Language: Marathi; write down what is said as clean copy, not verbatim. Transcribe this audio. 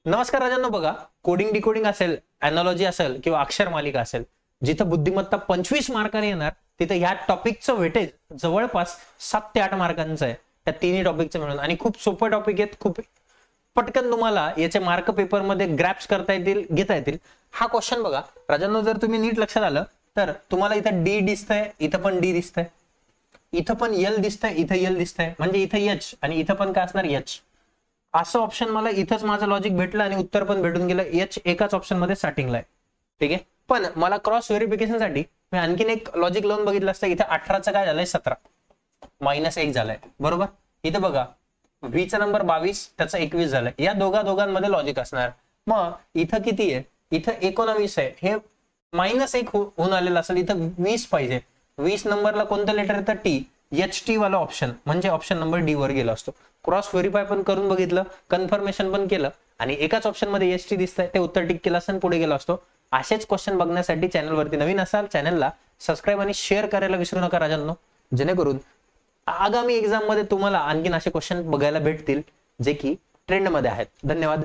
नमस्कार राजांनो, बघा कोडिंग डिकोडिंग असेल, एनॉलॉजी असेल किंवा अक्षर मालिका असेल, जिथं बुद्धिमत्ता 25 मार्काने येणार तिथं ह्या टॉपिकचं वेटेज जवळपास 7 ते 8 मार्कांचं आहे. त्या तिन्ही टॉपिकचं मिळून आणि खूप सोपे टॉपिक आहेत. खूप पटकन तुम्हाला याचे मार्क पेपर मध्ये ग्रॅप्स करता येतील, घेता येतील. हा क्वेश्चन बघा राजांनो, जर तुम्ही नीट लक्षात आलं तर तुम्हाला इथं डी दिसतंय, इथं पण डी दिसतंय, इथं पण एल दिसतंय, इथं एल दिसतंय, म्हणजे इथं एच आणि इथं पण काय असणार एच. असं ऑप्शन मला इथंच माझं लॉजिक भेटलं आणि उत्तर पण भेटून गेलं. एच एकाच ऑप्शन मध्ये स्टार्टिंगला आहे. ठीक आहे, पण मला क्रॉस व्हेरिफिकेशन साठी मी आणखीन एक लॉजिक लावून बघितलं असतं. इथं 18चं काय झालंय 17 -1 झालंय, बरोबर. इथं बघा व्ही चा नंबर 22, त्याचा 21 झालाय. या दोघांमध्ये लॉजिक असणार. मग इथं किती आहे? इथं 19 आहे. हे -1 होऊन आलेलं असेल. इथं 20 पाहिजे. 20 नंबरला कोणतं लेटर येतं? टी. एच टी वाला ऑप्शन म्हणजे ऑप्शन नंबर डी वर गेला असतो. क्रॉस व्हेरीफाय पण करून बघितलं, कन्फर्मेशन पण केलं आणि एकाच ऑप्शन मध्ये एच टी दिसतंय, ते उत्तर टिक केलं असतं, पुढे गेलो असतो. असेच क्वेश्चन बघण्यासाठी चॅनलवरती नवीन असाल, चॅनलला सबस्क्राईब आणि शेअर करायला विसरू नका राजांनो, जेणेकरून आगामी एक्झाम मध्ये तुम्हाला आणखीन असे क्वेश्चन बघायला भेटतील जे की ट्रेंड मध्ये आहेत. धन्यवाद.